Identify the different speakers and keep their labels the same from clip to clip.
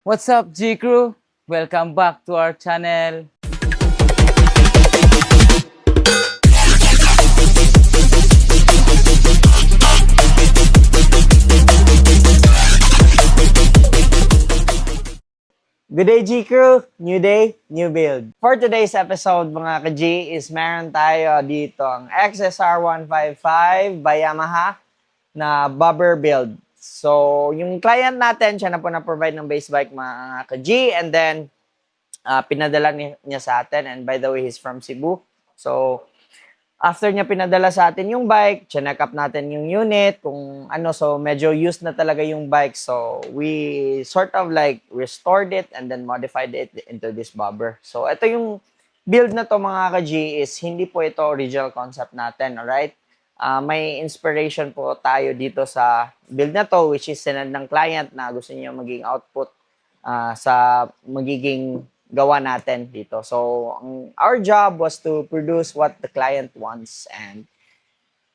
Speaker 1: What's up, G Crew? Welcome back to our channel.
Speaker 2: Good day, G-Crew! New day, new build. For today's episode, mga ka-G, is meron tayo dito ang XSR 155 by Yamaha na bobber build. So, yung client natin, siya na po na-provide ng base bike, mga ka-G, and then pinadala niya sa atin. And by the way, he's from Cebu. So, after niya pinadala sa atin yung bike, chinek up natin yung unit, kung ano, so medyo used na talaga yung bike. So, we sort of like restored it and then modified it into this bobber. So, ito yung build na to mga ka-G is hindi po ito original concept natin, alright? May inspiration po tayo dito sa build na to, which is sinad ng client na gusto niya maging output sa magiging gawa natin dito. So, our job was to produce what the client wants, and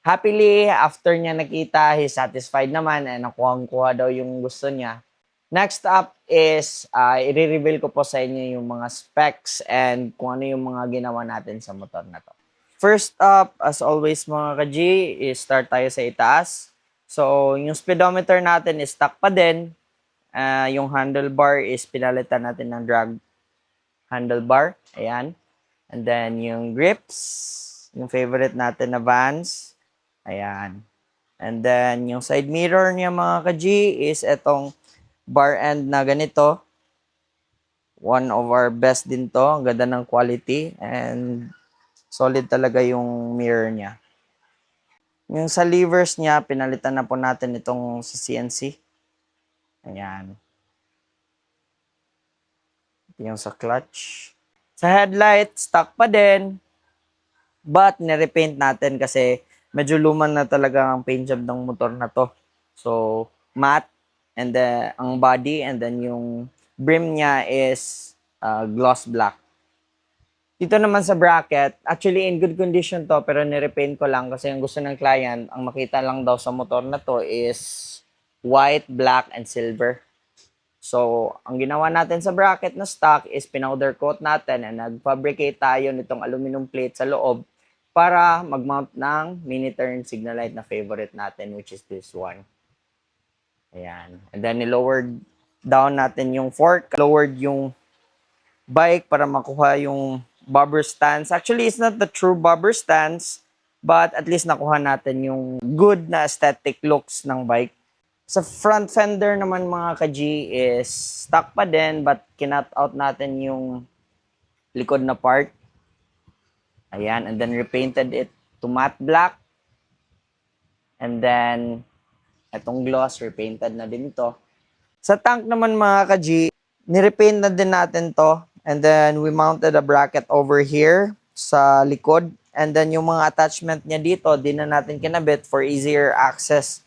Speaker 2: happily, after niya nakita, he's satisfied naman and nakuha daw yung gusto niya. Next up is, i-reveal ko po sa inyo yung mga specs and kung ano yung mga ginawa natin sa motor na to. First up, as always mga ka-G, is start tayo sa itaas. So, yung speedometer natin is stock pa din. Yung handlebar is pinalitan natin ng drag handlebar. Ayan. And then, yung grips, yung favorite natin na Vans. Ayan. And then, yung side mirror niya mga ka-G is etong bar end na ganito. One of our best din to. Ang ganda ng quality. And solid talaga yung mirror niya. Yung sa levers niya, pinalitan na po natin itong sa CNC. Ayan. Yung sa clutch. Sa headlight, stock pa din. But, nirepaint natin kasi medyo luman na talaga ang paint job ng motor na to. So, matte, and then, ang body, and then yung brim niya is gloss black. Dito naman sa bracket, actually in good condition to, pero nirepaint ko lang kasi ang gusto ng client, ang makita lang daw sa motor na to is white, black, and silver. So, ang ginawa natin sa bracket na stock is pinowder coat natin and nag-fabricate tayo nitong aluminum plate sa loob para mag-mount ng mini turn signal light na favorite natin, which is this one. Ayan. And then, ni-lowered down natin yung fork. Lowered yung bike para makuha yung bobber stance. Actually, it's not the true bobber stance, but at least nakuha natin yung good na aesthetic looks ng bike. Sa front fender naman mga ka-G is stock pa din but kinut out natin yung likod na part. Ayan, and then repainted it to matte black. And then, etong gloss, repainted na din to. Sa tank naman mga ka-G, nirepaint na din natin to. And then, we mounted a bracket over here sa likod. And then, yung mga attachment niya dito, di na natin kinabit for easier access.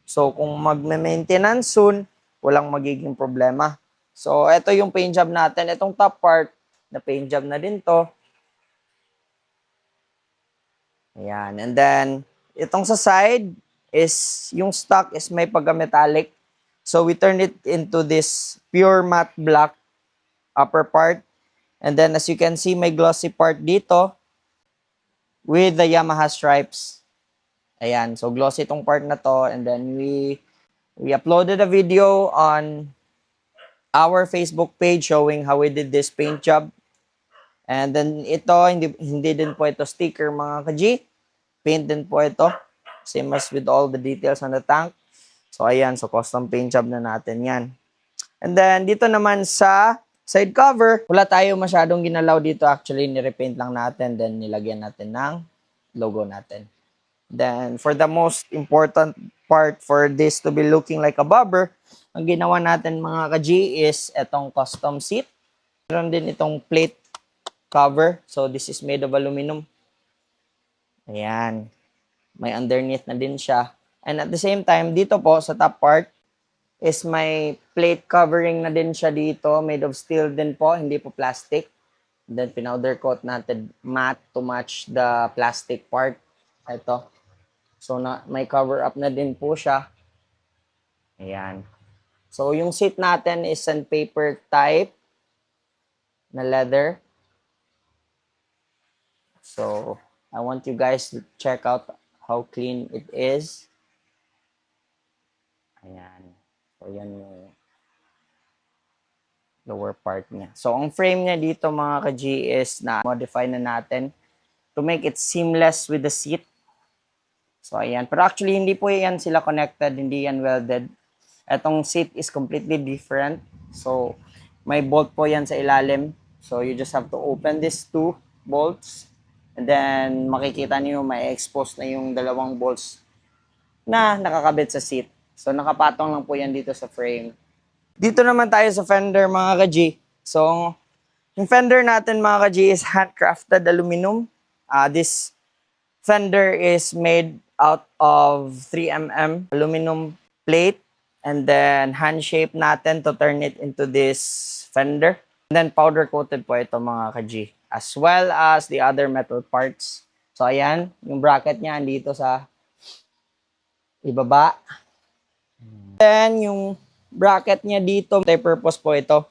Speaker 2: So, kung mag-maintenance soon, walang magiging problema. So, ito yung paint job natin. Itong top part, na paint job na din to. Ayan. And then, itong sa side is, yung stock is may pagka-metallic. So, we turn it into this pure matte black upper part. And then, as you can see, may glossy part dito with the Yamaha stripes. Ayan, so glossy itong part na to, and then we uploaded a video on our Facebook page showing how we did this paint job. And then ito, hindi din po ito sticker mga ka-G. Paint din po ito. Same as with all the details on the tank. So ayan, so custom paint job na natin yan. And then dito naman sa side cover, wala tayo masyadong ginalaw dito. Actually, nirepaint lang natin, then nilagyan natin ng logo natin. Then, for the most important part for this to be looking like a bobber, ang ginawa natin mga ka-G is itong custom seat. Meron din itong plate cover. So, this is made of aluminum. Ayan. May underneath na din siya. And at the same time, dito po sa top part is may plate covering na din siya dito. Made of steel din po, hindi po plastic. Then, pinowder coat natin matte to match the plastic part. Ito. So, may cover up na din po siya. Ayan. So, yung seat natin is sandpaper type na leather. So, I want you guys to check out how clean it is. Ayan. So, yan yung lower part niya. So, ang frame niya dito mga ka-G is na modify na natin to make it seamless with the seat. So, ayan. Pero actually, hindi po yan sila connected. Hindi yan welded. Etong seat is completely different. So, may bolt po yan sa ilalim. So, you just have to open these two bolts. And then, makikita niyo may expose na yung dalawang bolts na nakakabit sa seat. So, nakapatong lang po yan dito sa frame. Dito naman tayo sa fender mga ka-G. So, yung fender natin mga ka-G is handcrafted aluminum. This fender is made out of 3mm aluminum plate. And then, hand shape natin to turn it into this fender. And then, powder coated po ito mga ka-G. As well as the other metal parts. So, ayan. Yung bracket niya andito sa ibaba. Then, yung bracket niya dito, multi-purpose po ito.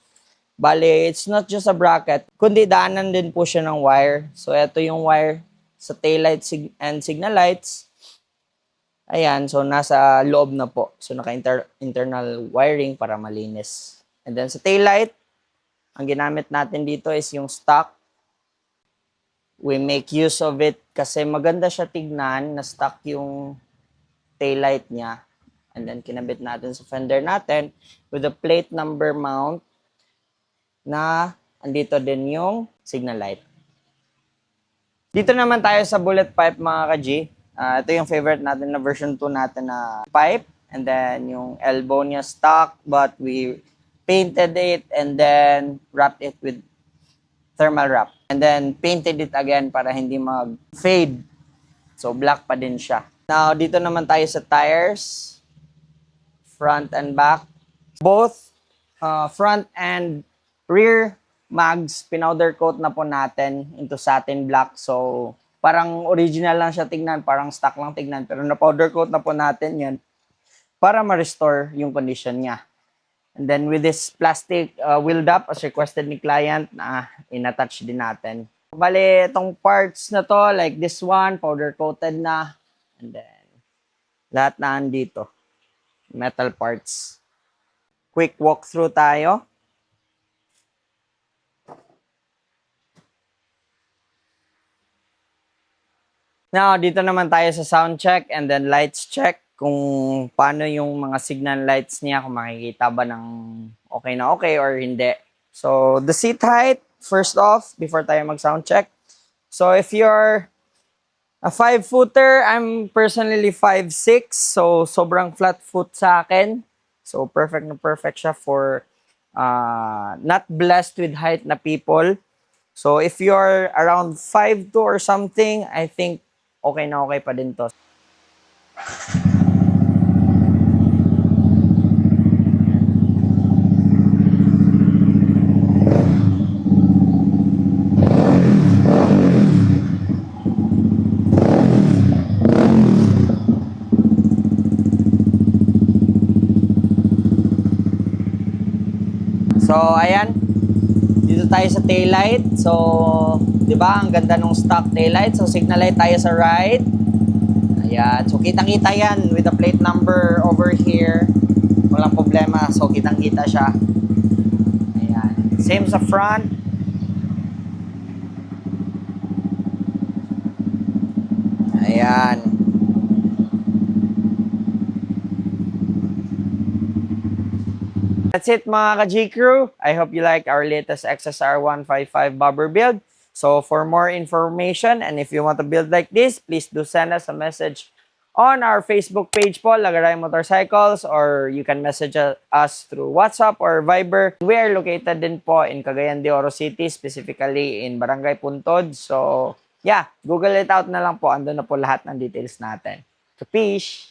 Speaker 2: Bale, it's not just a bracket, kundi daanan din po siya ng wire. So, ito yung wire sa taillight and signal lights. Ayan, so nasa loob na po. So, naka-internal wiring para malinis. And then, sa taillight, ang ginamit natin dito is yung stock. We make use of it kasi maganda siya tignan na stock yung taillight niya. And then, kinabit natin sa fender natin with a plate number mount na andito din yung signal light. Dito naman tayo sa bullet pipe mga ka-G. Ito yung favorite natin na version 2 natin na pipe. And then, yung elbow niya stock, but we painted it and then wrapped it with thermal wrap. And then, painted it again para hindi mag-fade. So, black pa din siya. Now, dito naman tayo sa tires. Front and back. Both front and rear mags, pinowder coat na po natin into satin black. So, parang original lang siya tignan, parang stock lang tignan. Pero na-powder coat na po natin yan para ma-restore yung condition niya. And then with this plastic wheel up, as requested ni client, in-attach din natin. Bale, itong parts na to, like this one, powder coated na. And then, lahat na andito. Metal parts. Quick walkthrough tayo. Now, dito naman tayo sa sound check and then lights check kung paano yung mga signal lights niya, kung makikita ba ng okay na okay or hindi. So, the seat height, first off, before tayo mag-sound check. So, if you're a 5-footer, I'm personally 5'6", so sobrang flat foot sa akin. So, perfect na perfect siya for not blessed with height na people. So, if you're around 5'2" or something, I think okay na okay pa din to. So, ayan. Dito tayo sa taillight. So, di ba, ang ganda ng stock taillight. So, signal light tayo sa right. Ayan. So, kitang-kita yan with the plate number over here. Walang problema. So, kitang-kita siya. Ayan. Same sa front. Ayan. That's it mga ka-G-Crew. I hope you like our latest XSR 155 bobber build. So for more information and if you want to build like this, please do send us a message on our Facebook page po, Lagaray Motorcycles, or you can message us through WhatsApp or Viber. We are located din po in Cagayan de Oro City, specifically in Barangay Puntod. So yeah, Google it out na lang po. Andun na po lahat ng details natin. So peace!